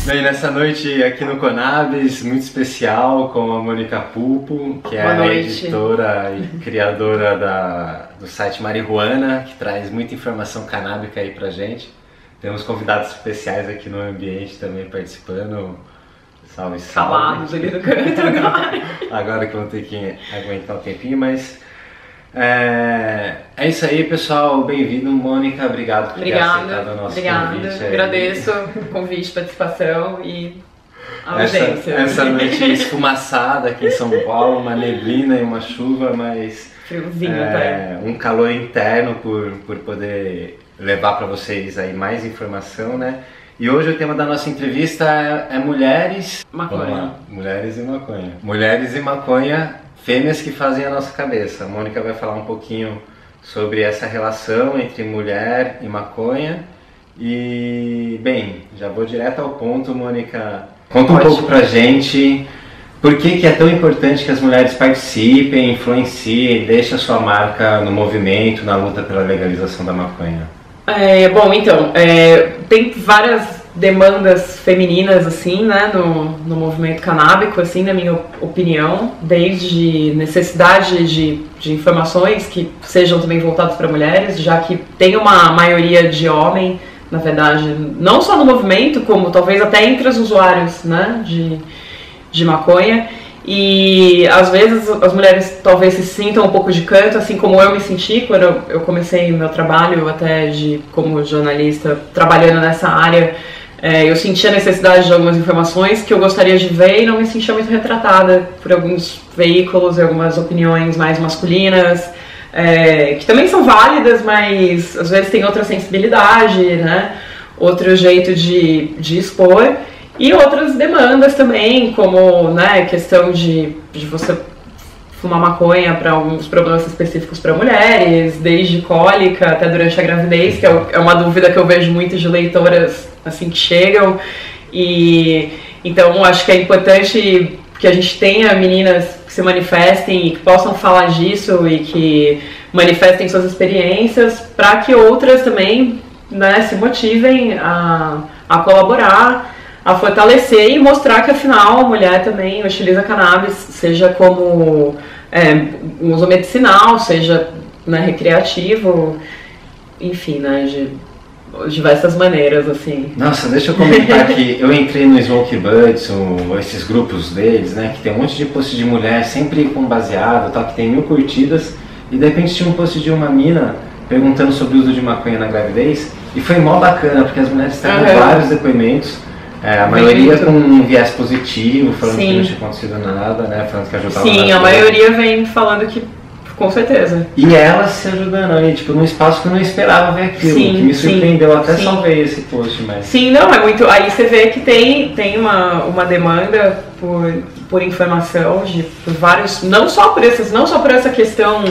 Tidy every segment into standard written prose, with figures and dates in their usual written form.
Bem, nessa noite aqui no Conabis, muito especial, com a Mônica Pulpo, que é a editora e criadora do site Marihuana, que traz muita informação canábica aí pra gente. Temos convidados especiais aqui no ambiente também participando. Salve, salve. Calados ali no canto agora. Agora que vão ter que aguentar um tempinho, mas... É isso aí, pessoal. Bem-vindo, Mônica. Obrigado por ter aceitado o nosso convite. Agradeço o convite, participação e a audiência. Essa noite esfumaçada aqui em São Paulo, uma neblina e uma chuva, mas friozinho até. Um calor interno por poder levar para vocês aí mais informação, né? E hoje o tema da nossa entrevista é mulheres... Maconha. Mulheres e maconha. Mulheres e maconha, fêmeas que fazem a nossa cabeça. A Mônica vai falar um pouquinho sobre essa relação entre mulher e maconha. E, bem, já vou direto ao ponto, Mônica. Conta um pouco pra gente por que é tão importante que as mulheres participem, influenciem, deixem a sua marca no movimento, na luta pela legalização da maconha. Bom, então, tem várias demandas femininas, assim, né, no movimento canábico, assim, na minha opinião, desde necessidade de informações que sejam também voltadas para mulheres, já que tem uma maioria de homem, na verdade, não só no movimento, como talvez até entre os usuários, né, de maconha. E às vezes as mulheres talvez se sintam um pouco de canto, assim como eu me senti quando eu comecei meu trabalho até como jornalista, trabalhando nessa área. Eu sentia a necessidade de algumas informações que eu gostaria de ver e não me sentia muito retratada por alguns veículos e algumas opiniões mais masculinas, que também são válidas, mas às vezes tem outra sensibilidade, né? Outro jeito de expor. E outras demandas também, como, né, questão de você fumar maconha para alguns problemas específicos para mulheres, desde cólica até durante a gravidez, que é uma dúvida que eu vejo muito de leitoras assim que chegam. E então acho que é importante que a gente tenha meninas que se manifestem e que possam falar disso e que manifestem suas experiências para que outras também, né, se motivem a colaborar, a fortalecer e mostrar que afinal a mulher também utiliza cannabis, seja como um uso medicinal, seja, né, recreativo, enfim, né, de diversas maneiras, assim. Nossa, deixa eu comentar que eu entrei no Smoke Buds, esses grupos deles, né, que tem um monte de post de mulher, sempre com baseado, tal, que tem 1000 curtidas, e de repente tinha um post de uma mina perguntando sobre o uso de maconha na gravidez, e foi mó bacana, porque as mulheres traram vários depoimentos. A maioria com um viés positivo, falando que não tinha acontecido nada, né? Falando que ajudava. Sim, a maioria vem falando que, com certeza. E elas se ajudando aí, tipo, num espaço que eu não esperava ver aquilo, que me surpreendeu, até salvei esse post, mas... Sim, não, é muito... Aí você vê que tem uma demanda por informação, por vários... Não só por essa questão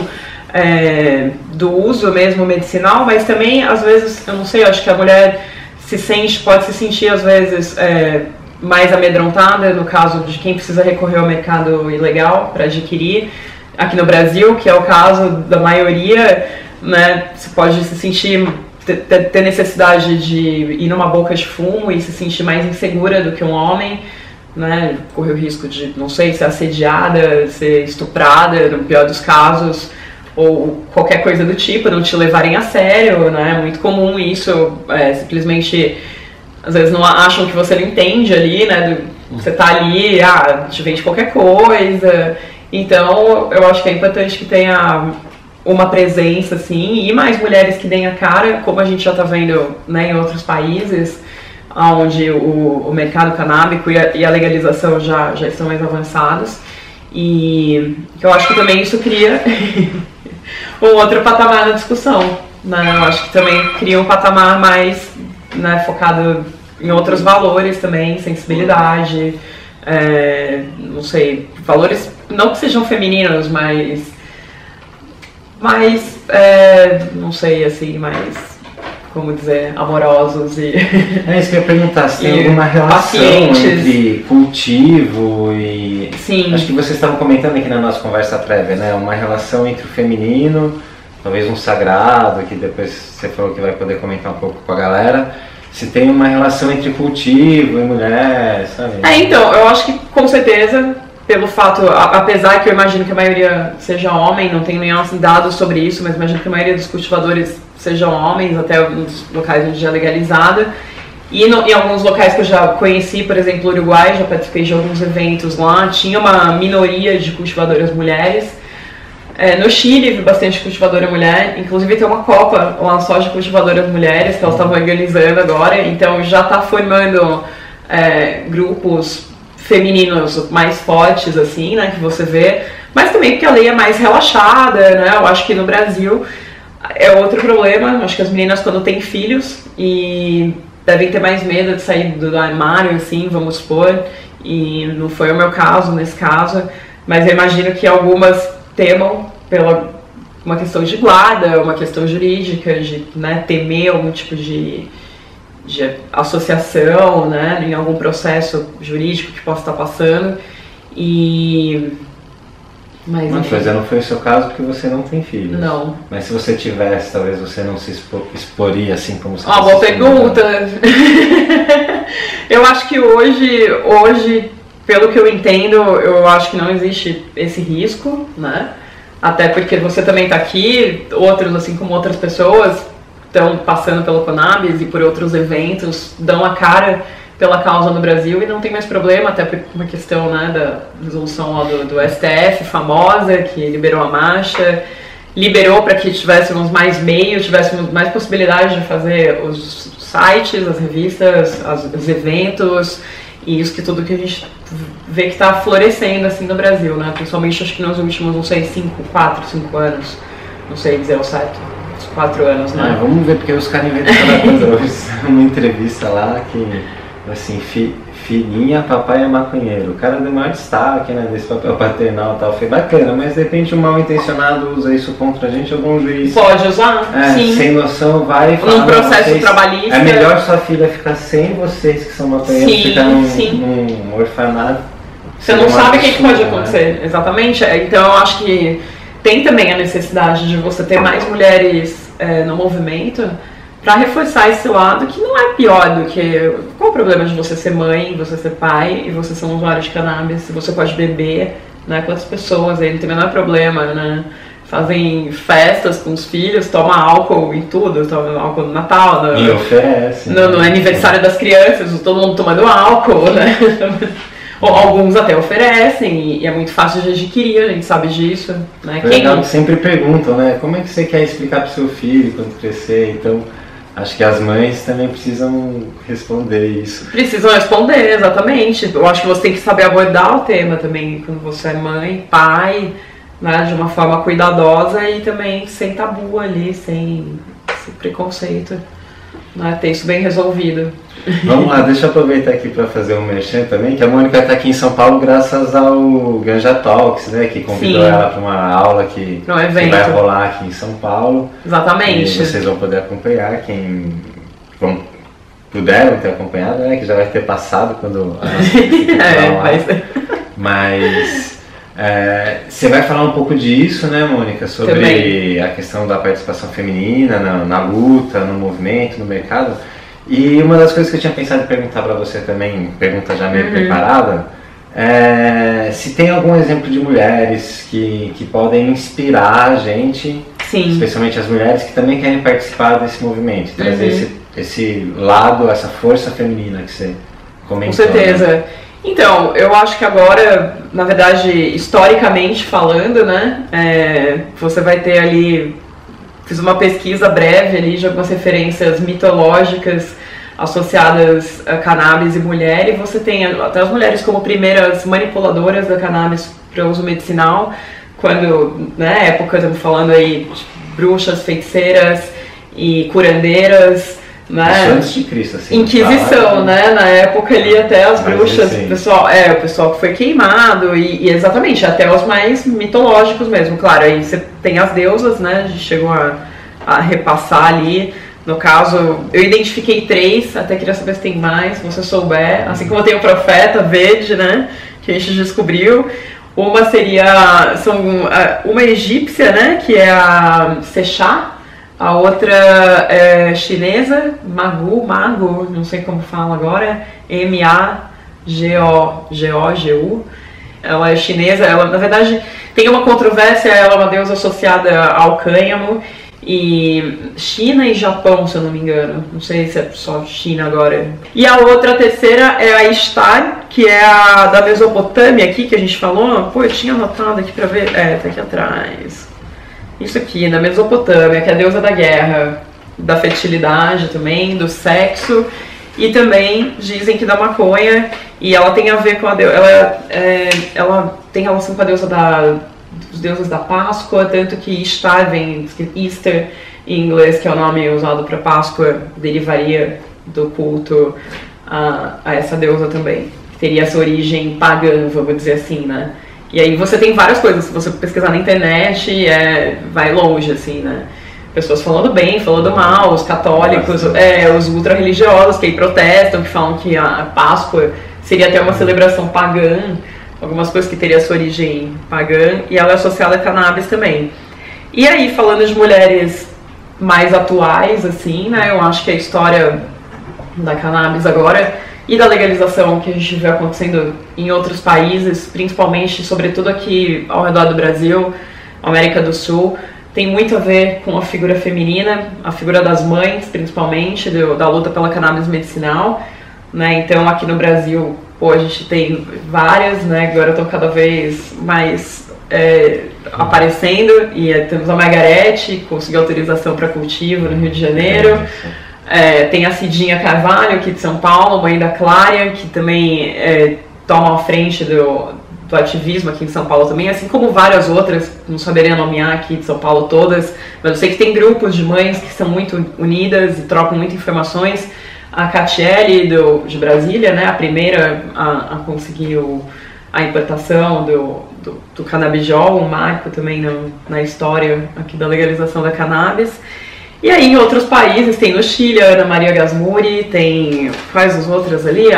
do uso mesmo medicinal, mas também, às vezes, eu não sei, eu acho que a mulher... pode se sentir às vezes mais amedrontada no caso de quem precisa recorrer ao mercado ilegal para adquirir aqui no Brasil, que é o caso da maioria, né? Você pode se sentir, ter necessidade de ir numa boca de fumo e se sentir mais insegura do que um homem, né? Correr o risco de, não sei, ser assediada, ser estuprada, no pior dos casos, ou qualquer coisa do tipo, não te levarem a sério, né? É muito comum isso, simplesmente, às vezes não acham que você não entende ali, né? Você tá ali, te vende qualquer coisa. Então, eu acho que é importante que tenha uma presença, assim, e mais mulheres que deem a cara, como a gente já tá vendo, né, em outros países, onde o mercado canábico e a legalização já estão mais avançados. E eu acho que também isso cria... um outro patamar na discussão, né? Eu acho que também cria um patamar mais, né, focado em outros valores também, sensibilidade, não sei, valores não que sejam femininos, mas não sei, assim, mais, como dizer, amorosos e... É isso que eu ia perguntar, se tem alguma relação entre cultivo e... Sim. Acho que vocês estavam comentando aqui na nossa conversa prévia, né? Uma relação entre o feminino, talvez um sagrado, que depois você falou que vai poder comentar um pouco com a galera. se tem uma relação entre cultivo e mulher, sabe? Então, eu acho que com certeza, pelo fato, apesar que eu imagino que a maioria seja homem, não tenho nenhum dados sobre isso, mas imagino que a maioria dos cultivadores sejam homens, até nos locais onde já é legalizada. E em alguns locais que eu já conheci, por exemplo, o Uruguai, já participei de alguns eventos lá, tinha uma minoria de cultivadoras mulheres. No Chile, vi bastante cultivadora mulher, inclusive tem uma Copa lá só de cultivadoras mulheres, que elas estavam organizando agora, então já está formando grupos femininos mais fortes, assim, né, que você vê, mas também porque a lei é mais relaxada, né, eu acho que no Brasil é outro problema, acho que as meninas quando têm filhos e devem ter mais medo de sair do armário, assim, vamos supor, e não foi o meu caso nesse caso, mas eu imagino que algumas temam pela uma questão de guarda, uma questão jurídica, de, né, temer algum tipo de associação, né, em algum processo jurídico que possa estar passando. Mas não foi o seu caso porque você não tem filhos. Não. Mas se você tivesse, talvez você não se exporia assim como você... Boa pergunta. Eu acho que hoje, pelo que eu entendo, eu acho que não existe esse risco, né? Até porque você também está aqui, outros, assim como outras pessoas, estão passando pelo Cannabis e por outros eventos, dão a cara pela causa no Brasil e não tem mais problema, até por uma questão, né, da resolução lá do STF, famosa, que liberou a marcha, liberou para que tivéssemos mais meios, tivéssemos mais possibilidades de fazer os sites, as revistas, os eventos, e isso que tudo que a gente vê que está florescendo assim no Brasil, né, principalmente acho que nos últimos, não sei, 4, 5 anos, não sei dizer o certo, uns 4 anos, né. Vamos ver, porque os caras inventam cada coisa. Hoje, uma entrevista lá que... assim, filhinha, papai é maconheiro. O cara deu maior destaque, né, desse papel paternal e tal, foi bacana, mas de repente um mal intencionado usa isso contra a gente, algum juiz pode usar, sim, sem noção vai e fala, num processo trabalhista, é melhor sua filha ficar sem vocês que são maconheiros, ficar num orfanato. Você não sabe o que pode acontecer, né? Exatamente. Então eu acho que tem também a necessidade de você ter mais mulheres no movimento, para reforçar esse lado que não é pior do que... Qual o problema de você ser mãe, você ser pai e você ser um usuário de cannabis? Se você pode beber, né, com as pessoas, aí não tem o menor problema, né? Fazem festas com os filhos, tomam álcool em tudo, tomam álcool no Natal, e oferece, no aniversário das crianças, todo mundo tomando álcool, né? Ou alguns até oferecem, e é muito fácil de adquirir, a gente sabe disso, né? Sempre perguntam, né? Como é que você quer explicar para o seu filho quando crescer? Então... acho que as mães também precisam responder isso. Precisam responder, exatamente. Eu acho que você tem que saber abordar o tema também quando você é mãe, pai, né, de uma forma cuidadosa e também sem tabu ali, sem preconceito, né, ter isso bem resolvido. Vamos lá, deixa eu aproveitar aqui para fazer um merchan também, que a Mônica está aqui em São Paulo graças ao Ganja Talks, né, que convidou Sim. ela para uma aula que vai rolar aqui em São Paulo. Exatamente. E vocês vão poder acompanhar, quem puderam ter acompanhado, né, que já vai ter passado quando a nossa Mas você vai falar um pouco disso, né, Mônica, sobre também. A questão da participação feminina na luta, no movimento, no mercado. E uma das coisas que eu tinha pensado em perguntar para você também, pergunta já meio preparada, se tem algum exemplo de mulheres que podem inspirar a gente, Sim. especialmente as mulheres que também querem participar desse movimento, trazer esse lado, essa força feminina que você comentou. Com certeza. Né? Então, eu acho que agora, na verdade, historicamente falando, né, você vai ter ali... Fiz uma pesquisa breve ali de algumas referências mitológicas associadas a cannabis e mulher, e você tem até as mulheres como primeiras manipuladoras da cannabis para uso medicinal, quando, na época, estamos falando aí de bruxas, feiticeiras e curandeiras, né? Antes de Cristo, assim. Inquisição, né? Na época ali até as bruxas, o pessoal que foi queimado e exatamente, até os mais mitológicos mesmo. Claro, aí você tem as deusas, né? A gente chegou a repassar ali. No caso, eu identifiquei 3, até queria saber se tem mais, se você souber. Assim como tem o profeta verde, né? Que a gente descobriu. Uma seria, uma egípcia, né? Que é a Sechá, A outra é chinesa, Magu, não sei como fala agora, M-A-G-O-G-U. Ela é chinesa, ela na verdade tem uma controvérsia, ela é uma deusa associada ao cânhamo, e China e Japão, se eu não me engano, não sei se é só China agora. E a outra, a terceira, é a Ishtar, que é a da Mesopotâmia aqui, que a gente falou. Pô, eu tinha anotado aqui pra ver, tá aqui atrás. Isso aqui, na Mesopotâmia, que é a deusa da guerra, da fertilidade também, do sexo, e também dizem que da maconha, e ela tem a ver com a deusa, ela tem relação com a deusa dos deuses da Páscoa, tanto que Ishtar vem, Easter em inglês, que é o nome usado para Páscoa, derivaria do culto a essa deusa também. Teria essa origem pagã, vamos dizer assim, né? E aí você tem várias coisas, se você pesquisar na internet, vai longe, assim, né? Pessoas falando bem, falando mal, os católicos, os ultra-religiosos que aí protestam, que falam que a Páscoa seria até uma celebração pagã, algumas coisas que teriam sua origem pagã, e ela é associada a cannabis também. E aí, falando de mulheres mais atuais, assim, né, eu acho que a história da cannabis agora e da legalização que a gente vê acontecendo em outros países, principalmente, sobretudo aqui ao redor do Brasil, América do Sul, tem muito a ver com a figura feminina, a figura das mães, principalmente, da luta pela cannabis medicinal, né? Então, aqui no Brasil, a gente tem várias, né? Agora estão cada vez mais aparecendo, e temos a Margarete, que conseguiu autorização para cultivo no Rio de Janeiro. Tem a Cidinha Carvalho, aqui de São Paulo, mãe da Clária, que também toma a frente do ativismo aqui em São Paulo também, assim como várias outras, não saberia nomear aqui de São Paulo todas, mas eu sei que tem grupos de mães que são muito unidas e trocam muitas informações. A Catiele de Brasília, né, a primeira a conseguir a importação do canabidiol, um marco também na história aqui da legalização da cannabis. E aí em outros países, tem no Chile a Ana Maria Gasmuri, tem quais as outras ali?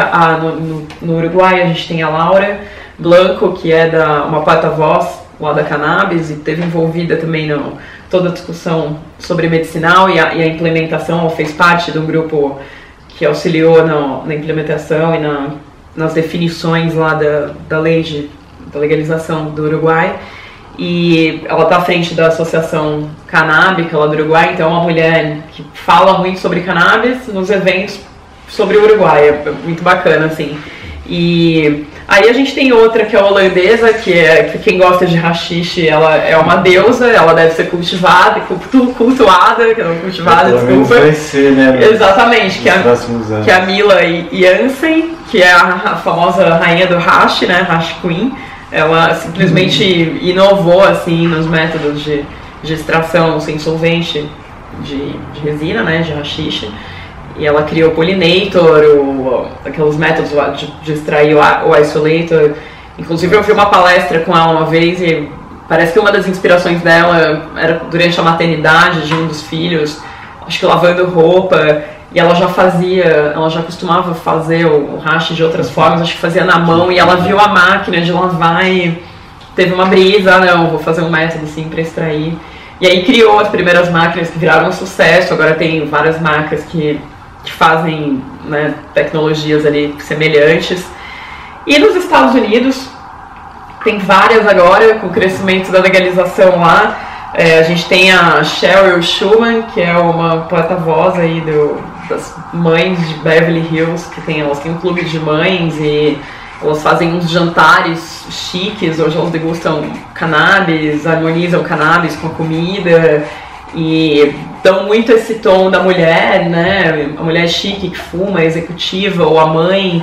No Uruguai a gente tem a Laura Blanco, que é uma porta-voz lá da cannabis, e teve envolvida também toda a discussão sobre medicinal e a implementação, ou fez parte de um grupo que auxiliou na implementação e nas definições lá da lei da legalização do Uruguai. E ela está à frente da Associação Canábica lá do Uruguai, então é uma mulher que fala muito sobre cannabis nos eventos sobre o Uruguai, é muito bacana, assim. E aí a gente tem outra que é a holandesa, que quem gosta de haxixe, ela é uma deusa, ela deve ser cultivada, cultuada, desculpa. Vai ser, né? Exatamente, que é a Mila Jansen, que é a famosa rainha do hash, né, hash queen. Ela simplesmente inovou, assim, nos métodos de extração sem solvente de resina, né, de haxixe. E ela criou o pollinator, aqueles métodos de extrair o isolator. Inclusive eu vi uma palestra com ela uma vez e parece que uma das inspirações dela era durante a maternidade de um dos filhos, acho que lavando roupa, e ela já costumava fazer o hash de outras formas, acho que fazia na mão, e ela viu a máquina de lavar e teve uma brisa, não, vou fazer um método assim para extrair. E aí criou as primeiras máquinas que viraram um sucesso, agora tem várias marcas que fazem, né, tecnologias ali semelhantes. E nos Estados Unidos tem várias agora, com o crescimento da legalização lá. A gente tem a Cheryl Schumann, que é uma porta-voz aí das mães de Beverly Hills, elas têm um clube de mães e elas fazem uns jantares chiques, hoje elas degustam cannabis, harmonizam cannabis com a comida e dão muito esse tom da mulher, né? A mulher chique que fuma, a executiva ou a mãe,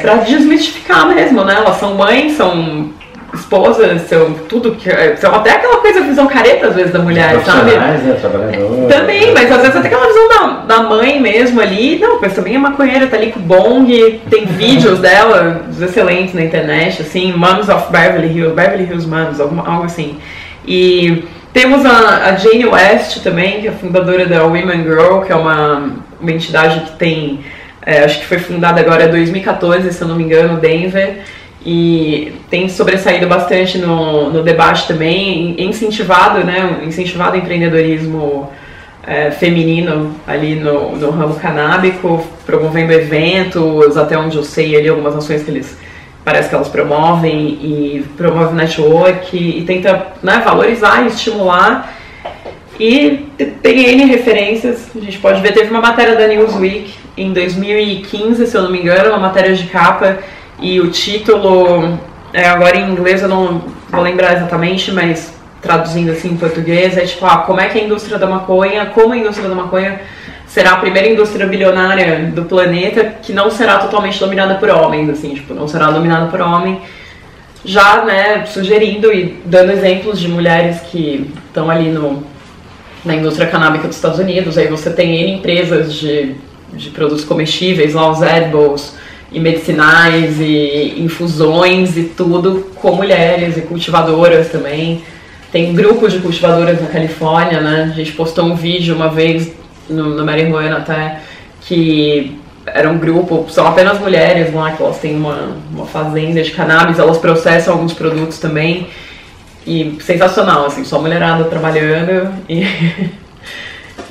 pra desmistificar mesmo, né? Elas são mães, são esposas, são tudo que. São até aquela coisa, visão careta às vezes da mulher, sabe? Né? Trabalhador. Também, mas às vezes até aquela visão da mãe mesmo ali. Não, mas também é maconheira, tá ali com o bong, tem vídeos dela excelentes na internet, assim, Moms of Beverly Hills Moms, algo assim. E temos a Jane West também, que é a fundadora da Women Grow, que é uma entidade que tem, acho que foi fundada agora em 2014, se eu não me engano, Denver, e tem sobressaído bastante no debate também, incentivado o empreendedorismo feminino ali no ramo canábico, promovendo eventos, até onde eu sei ali algumas ações que parece que elas promovem, e promove network e tenta, né, valorizar e estimular. E tem N referências, a gente pode ver, teve uma matéria da Newsweek em 2015, se eu não me engano, uma matéria de capa, e o título, agora em inglês eu não vou lembrar exatamente, mas traduzindo assim em português, é tipo, como é que a indústria da maconha, como a indústria da maconha será a primeira indústria bilionária do planeta que não será totalmente dominada por homens, assim, tipo, não será dominada por homem, já, né, sugerindo e dando exemplos de mulheres que estão ali na indústria canábica dos Estados Unidos. Aí você tem N empresas de produtos comestíveis, lá os edibles, e medicinais, e infusões e tudo, com mulheres e cultivadoras também. Tem grupos de cultivadoras na Califórnia, né? A gente postou um vídeo uma vez no Marihuana até, que era um grupo, são apenas mulheres lá, que elas têm uma fazenda de cannabis, elas processam alguns produtos também. E sensacional, assim, só mulherada trabalhando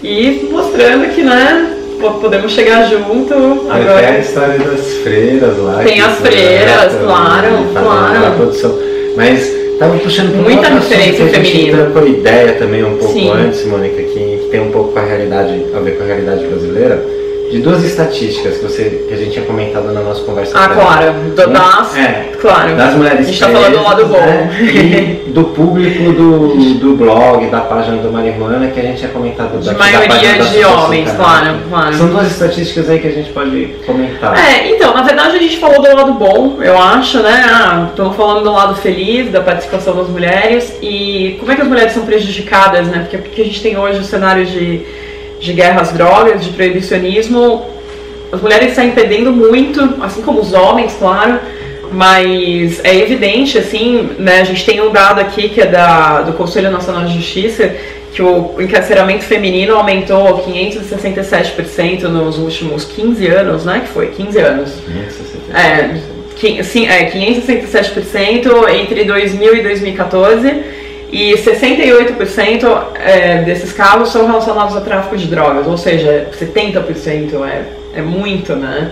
e mostrando que, né, podemos chegar junto. Agora tem a história das freiras lá. Tem as freiras, claro. Produção. Mas tava puxando por muita referência feminina. A gente trocou ideia também um pouco Sim. antes, Mônica, que tem um pouco com a realidade, a ver com a realidade brasileira, de duas estatísticas que a gente tinha comentado na nossa conversa. Claro. Claro. Das mulheres. A gente tá falando do lado bom. E do público do blog, da página do Marihuana, que a gente tinha comentado. De maioria de homens, claro. São duas estatísticas aí que a gente pode comentar. Então, na verdade a gente falou do lado bom, eu acho, né? Estamos falando do lado feliz, da participação das mulheres, e como é que as mulheres são prejudicadas, né? Porque a gente tem hoje o cenário de guerra às drogas, de proibicionismo. As mulheres saem perdendo muito, assim como os homens, claro, mas é evidente, assim, né, a gente tem um dado aqui que é do Conselho Nacional de Justiça, que o encarceramento feminino aumentou 567% nos últimos 15 anos, né, que foi 15 anos. 567% entre 2000 e 2014, e 68% desses casos são relacionados a tráfico de drogas, ou seja, 70% é muito, né?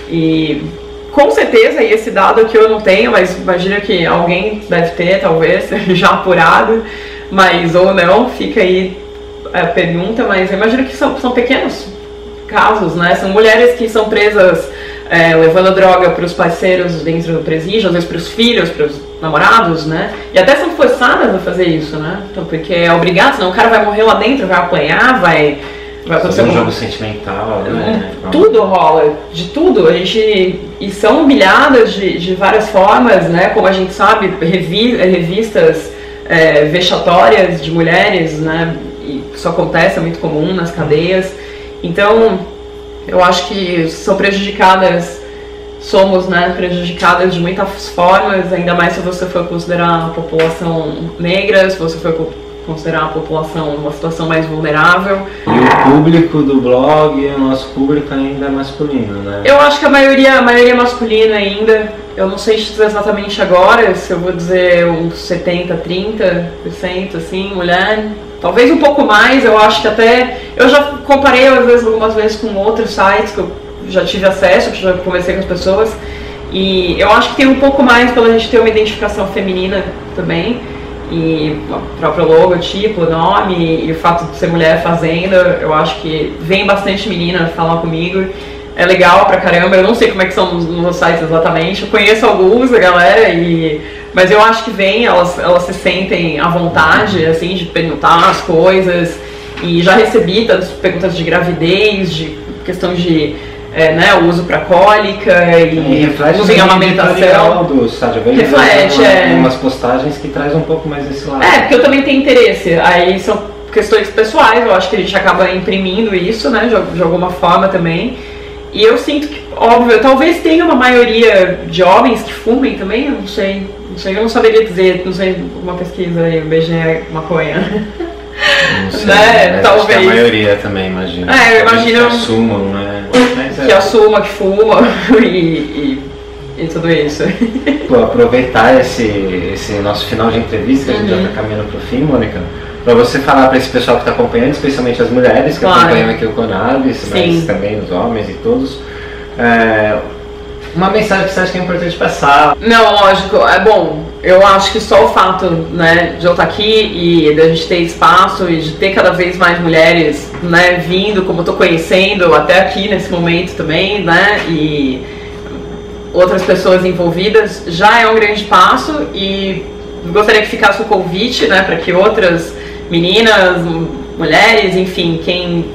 E com certeza, e esse dado aqui eu não tenho, mas imagino que alguém deve ter, talvez, já apurado, mas ou não, fica aí a pergunta, mas eu imagino que são pequenos casos, né? São mulheres que são presas levando droga para os parceiros dentro do presídio, às vezes para os filhos, para os namorados, né? E até são forçadas a fazer isso, né? Então, porque é obrigado, senão o cara vai morrer lá dentro, vai apanhar, vai acontecer um jogo sentimental, né? Tudo rola, de tudo. E são humilhadas de várias formas, né? Como a gente sabe, revistas vexatórias de mulheres, né? E isso acontece, é muito comum nas cadeias. Então, eu acho que são prejudicadas, somos, né, prejudicadas de muitas formas, ainda mais se você for considerar a população negra, se você for considerar a população numa situação mais vulnerável. E o público do blog, o nosso público ainda é masculino, né? Eu acho que a maioria é masculina ainda. Eu não sei dizer exatamente agora, se eu vou dizer uns 70-30%, assim, mulher. Talvez um pouco mais, eu acho que até... Eu já comparei, às vezes, algumas vezes com outros sites que eu já tive acesso, que já conversei com as pessoas. E eu acho que tem um pouco mais pela gente ter uma identificação feminina também. E o próprio logotipo, o nome e o fato de ser mulher fazendo, eu acho que vem bastante menina falar comigo. É legal pra caramba, eu não sei como é que são nos sites exatamente, eu conheço alguns, a galera, mas eu acho que vem, elas se sentem à vontade, assim, de perguntar as coisas, e já recebi tantas perguntas de gravidez, de questão de uso para cólica e uso em amamentação. Do site, reflete, umas postagens que traz um pouco mais desse lado. Porque eu também tenho interesse, aí são questões pessoais, eu acho que a gente acaba imprimindo isso, né, de alguma forma também. E eu sinto que, óbvio, talvez tenha uma maioria de homens que fumem também, eu não sei, eu não saberia dizer, não sei, uma pesquisa aí, BGE maconha. Não sei, né? Talvez. Acho que a maioria também, imagino. Eu imagino. Que assumam, né? Que assuma, que fuma e tudo isso. Pô, aproveitar esse nosso final de entrevista, que a gente já está caminhando para o fim, Mônica. para você falar para esse pessoal que está acompanhando, especialmente as mulheres que acompanham aqui o Conabis, mas também os homens e todos, uma mensagem que você acha que é importante passar? Não, lógico, é bom. Eu acho que só o fato, né, de eu estar aqui e da gente ter espaço e de ter cada vez mais mulheres, né, vindo, como eu tô conhecendo até aqui nesse momento também, né, e outras pessoas envolvidas, já é um grande passo. E gostaria que ficasse o convite, né, para que outras meninas, mulheres, enfim, quem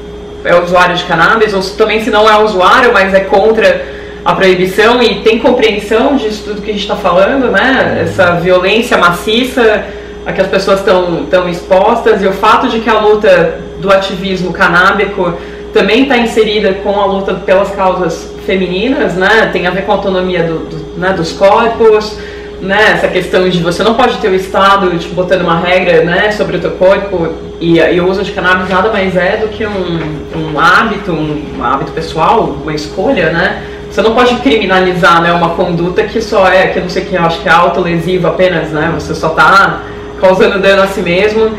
é usuário de cannabis, ou também se não é usuário, mas é contra a proibição e tem compreensão disso tudo que a gente está falando, né? Essa violência maciça a que as pessoas estão expostas, e o fato de que a luta do ativismo canábico também está inserida com a luta pelas causas femininas, né? Tem a ver com a autonomia né, dos corpos, né? Essa questão de você não pode ter o Estado te botando uma regra, né, sobre o teu corpo, e o uso de cannabis nada mais é do que um hábito pessoal, uma escolha, né? Você não pode criminalizar, né, uma conduta que só que não sei o que, eu acho que é autolesiva apenas, né? Você só está causando dano a si mesmo.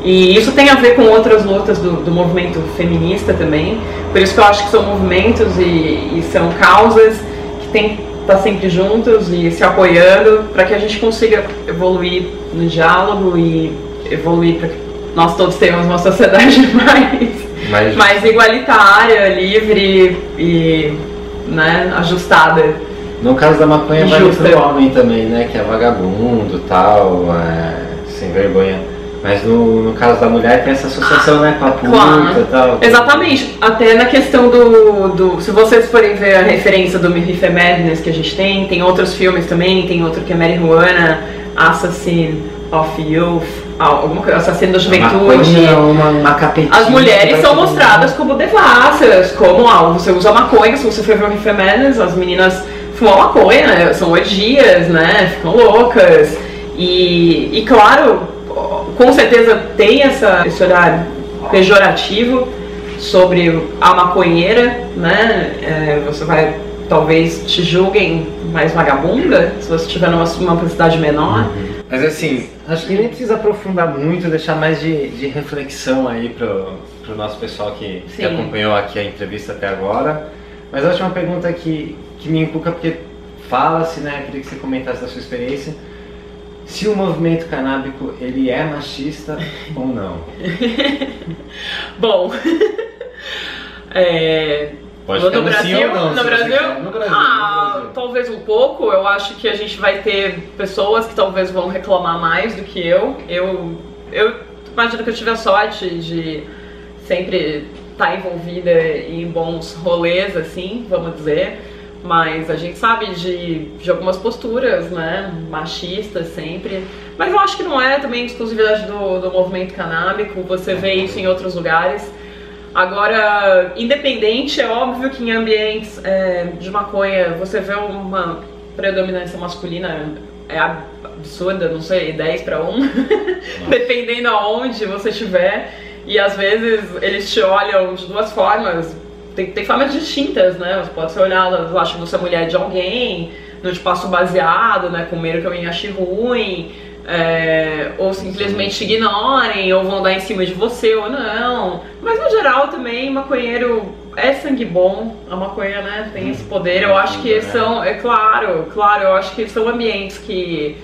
E isso tem a ver com outras lutas do movimento feminista também. Por isso que eu acho que são movimentos e são causas que tem que estar sempre juntos e se apoiando para que a gente consiga evoluir no diálogo e evoluir para que nós todos tenhamos uma sociedade mais igualitária, livre e, né, ajustada. No caso da maconha vale pro homem também, né, que é vagabundo, tal, sem vergonha. Mas no caso da mulher tem essa associação, né, com a puta e tal. Exatamente. Até na questão se vocês forem ver a referência do Reefer Madness que a gente tem outros filmes também, tem outro que é Marijuana, Assassin of Youth, alguma coisa, Assassino da Juventude. As mulheres são mostradas como devassas, como você usa maconha, se você for ver o Reefer Madness, as meninas fumam maconha, né, são orgias, né, ficam loucas. E claro, com certeza tem esse olhar pejorativo sobre a maconheira, né? Você talvez te julguem mais vagabunda se você estiver numa cidade menor. Mas assim, acho que nem precisa aprofundar muito, deixar mais de reflexão aí pro nosso pessoal que acompanhou aqui a entrevista até agora. Mas a última pergunta que me inculca, porque fala-se, né? Queria que você comentasse da sua experiência. Se o movimento canábico, ele é machista ou não? Bom, pode ficar no Brasil ou não? No Brasil? Talvez um pouco. Eu acho que a gente vai ter pessoas que talvez vão reclamar mais do que eu. Eu imagino que eu tive a sorte de sempre estar envolvida em bons rolês, assim, vamos dizer. Mas a gente sabe de algumas posturas, né, machistas sempre. Mas eu acho que não é também exclusividade do movimento canábico, você vê isso em outros lugares. Agora, independente, é óbvio que em ambientes de maconha você vê uma predominância masculina absurda, não sei, 10 para 1, dependendo aonde você estiver. E às vezes eles te olham de duas formas. Tem formas distintas, né? Você pode ser olhado, acho que você é mulher de alguém, não te passo baseado, né? Com medo que alguém ache ruim, ou simplesmente te ignorem, ou vão dar em cima de você ou não. Mas no geral também, maconheiro é sangue bom, a maconha, né? Tem esse poder. Eu acho que são, claro, eu acho que são ambientes que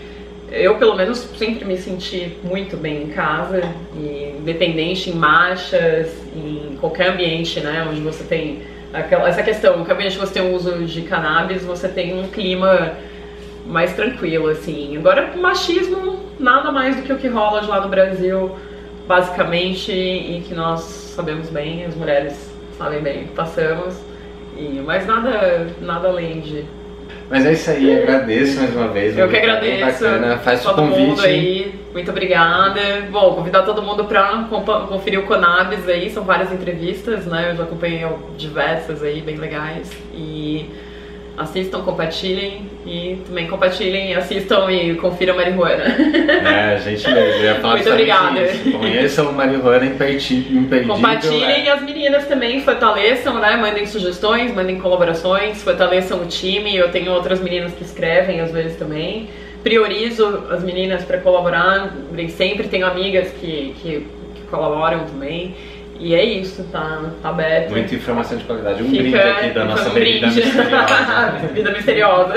eu, pelo menos, sempre me senti muito bem em casa, e independente em marchas, em qualquer ambiente, né, onde você tem essa questão, no ambiente que você tem o uso de cannabis, você tem um clima mais tranquilo, assim. Agora, machismo, nada mais do que o que rola de lá no Brasil, basicamente, e que nós sabemos bem, as mulheres sabem bem, passamos, mas nada além de... Mas é isso aí, agradeço mais uma vez. Eu que agradeço. Bacana. Faz todo o convite mundo aí. Muito obrigada. Bom, convidar todo mundo para conferir o Conabis aí, são várias entrevistas, né? Eu já acompanhei diversas aí, bem legais. E assistam, compartilhem e também compartilhem, assistam e confiram Marijuana. Gente mesmo. Eu ia falar muito obrigada. Conheçam Marijuana Imperdível. Compartilhem, as meninas também fortaleçam, né? Mandem sugestões, mandem colaborações, fortaleçam o time. Eu tenho outras meninas que escrevem às vezes também. Priorizo as meninas para colaborar, sempre tenho amigas que colaboram também. E é isso, tá aberto. Muita informação de qualidade. Um brinde aqui da nossa bebida misteriosa. Bebida misteriosa.